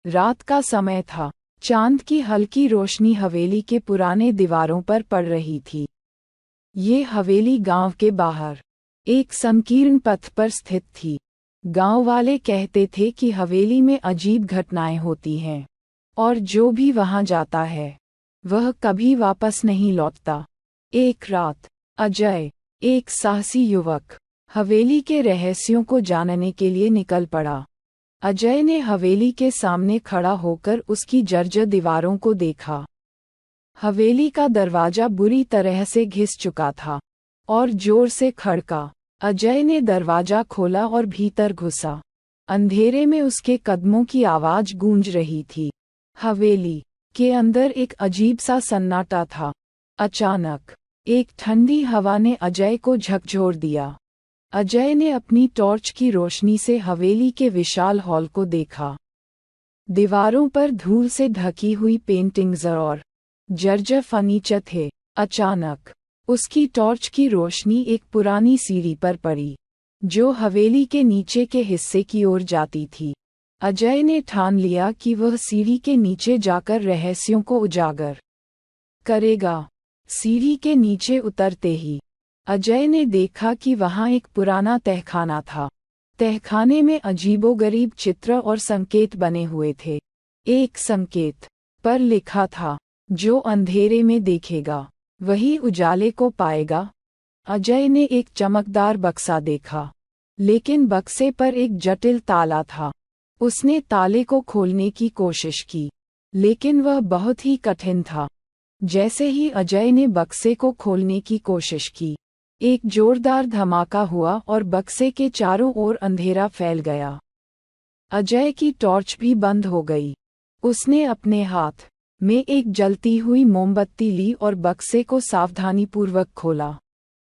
रात का समय था। चांद की हल्की रोशनी हवेली के पुराने दीवारों पर पड़ रही थी। ये हवेली गांव के बाहर एक संकीर्ण पथ पर स्थित थी। गांव वाले कहते थे कि हवेली में अजीब घटनाएं होती हैं और जो भी वहां जाता है वह कभी वापस नहीं लौटता। एक रात अजय, एक साहसी युवक, हवेली के रहस्यों को जानने के लिए निकल पड़ा। अजय ने हवेली के सामने खड़ा होकर उसकी जर्जर दीवारों को देखा। हवेली का दरवाजा बुरी तरह से घिस चुका था और जोर से खड़का। अजय ने दरवाजा खोला और भीतर घुसा। अंधेरे में उसके कदमों की आवाज गूंज रही थी। हवेली के अंदर एक अजीब सा सन्नाटा था। अचानक एक ठंडी हवा ने अजय को झकझोर दिया। अजय ने अपनी टॉर्च की रोशनी से हवेली के विशाल हॉल को देखा। दीवारों पर धूल से ढकी हुई पेंटिंग्स और जर्जर फर्नीचर थे। अचानक उसकी टॉर्च की रोशनी एक पुरानी सीढ़ी पर पड़ी जो हवेली के नीचे के हिस्से की ओर जाती थी। अजय ने ठान लिया कि वह सीढ़ी के नीचे जाकर रहस्यों को उजागर करेगा। सीढ़ी के नीचे उतरते ही अजय ने देखा कि वहां एक पुराना तहखाना था। तहखाने में अजीबोगरीब चित्र और संकेत बने हुए थे। एक संकेत पर लिखा था, जो अंधेरे में देखेगा वही उजाले को पाएगा। अजय ने एक चमकदार बक्सा देखा, लेकिन बक्से पर एक जटिल ताला था। उसने ताले को खोलने की कोशिश की, लेकिन वह बहुत ही कठिन था। जैसे ही अजय ने बक्से को खोलने की कोशिश की, एक जोरदार धमाका हुआ और बक्से के चारों ओर अंधेरा फैल गया। अजय की टॉर्च भी बंद हो गई। उसने अपने हाथ में एक जलती हुई मोमबत्ती ली और बक्से को सावधानीपूर्वक खोला।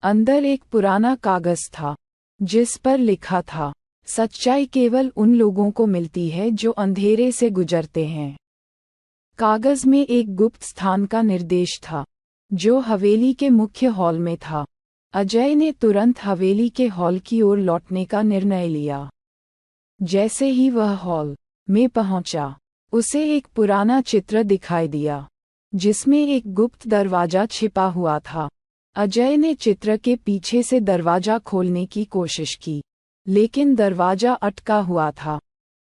अंदर एक पुराना कागज था जिस पर लिखा था, सच्चाई केवल उन लोगों को मिलती है जो अंधेरे से गुजरते हैं। कागज में एक गुप्त स्थान का निर्देश था जो हवेली के मुख्य हॉल में था। अजय ने तुरंत हवेली के हॉल की ओर लौटने का निर्णय लिया। जैसे ही वह हॉल में पहुंचा, उसे एक पुराना चित्र दिखाई दिया जिसमें एक गुप्त दरवाजा छिपा हुआ था। अजय ने चित्र के पीछे से दरवाजा खोलने की कोशिश की, लेकिन दरवाजा अटका हुआ था।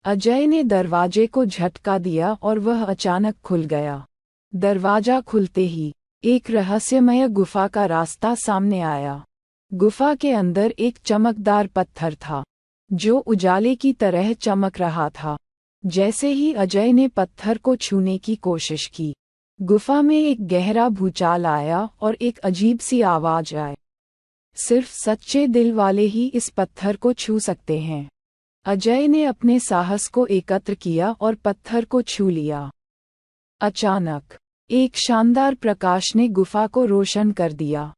अजय ने दरवाजे को झटका दिया और वह अचानक खुल गया। दरवाजा खुलते ही एक रहस्यमय गुफा का रास्ता सामने आया। गुफा के अंदर एक चमकदार पत्थर था जो उजाले की तरह चमक रहा था। जैसे ही अजय ने पत्थर को छूने की कोशिश की, गुफा में एक गहरा भूचाल आया और एक अजीब सी आवाज आई, सिर्फ सच्चे दिल वाले ही इस पत्थर को छू सकते हैं। अजय ने अपने साहस को एकत्र किया और पत्थर को छू लिया। अचानक एक शानदार प्रकाश ने गुफा को रोशन कर दिया।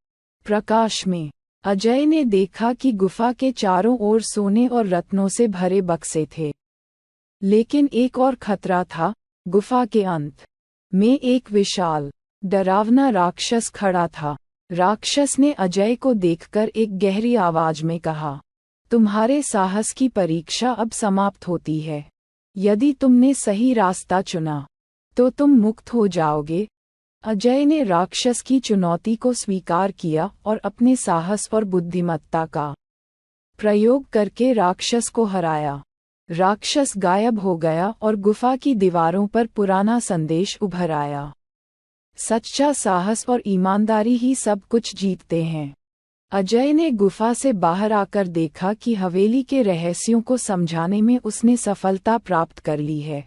प्रकाश में अजय ने देखा कि गुफा के चारों ओर सोने और रत्नों से भरे बक्से थे। लेकिन एक और खतरा था। गुफा के अंत में एक विशाल, डरावना राक्षस खड़ा था। राक्षस ने अजय को देखकर एक गहरी आवाज में कहा, तुम्हारे साहस की परीक्षा अब समाप्त होती है। यदि तुमने सही रास्ता चुना तो तुम मुक्त हो जाओगे। अजय ने राक्षस की चुनौती को स्वीकार किया और अपने साहस और बुद्धिमत्ता का प्रयोग करके राक्षस को हराया। राक्षस गायब हो गया और गुफा की दीवारों पर पुराना संदेश उभर आया, सच्चा साहस और ईमानदारी ही सब कुछ जीतते हैं। अजय ने गुफा से बाहर आकर देखा कि हवेली के रहस्यों को समझाने में उसने सफलता प्राप्त कर ली है।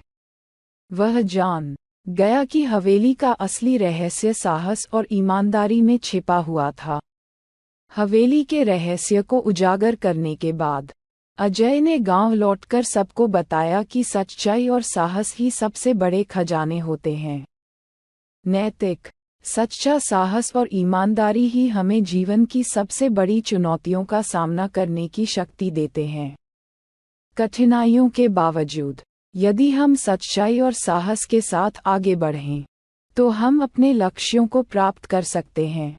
वह जान गया कि हवेली का असली रहस्य साहस और ईमानदारी में छिपा हुआ था। हवेली के रहस्य को उजागर करने के बाद अजय ने गांव लौटकर सबको बताया कि सच्चाई और साहस ही सबसे बड़े खजाने होते हैं। नैतिक, सच्चा साहस और ईमानदारी ही हमें जीवन की सबसे बड़ी चुनौतियों का सामना करने की शक्ति देते हैं। कठिनाइयों के बावजूद यदि हम सच्चाई और साहस के साथ आगे बढ़ें, तो हम अपने लक्ष्यों को प्राप्त कर सकते हैं।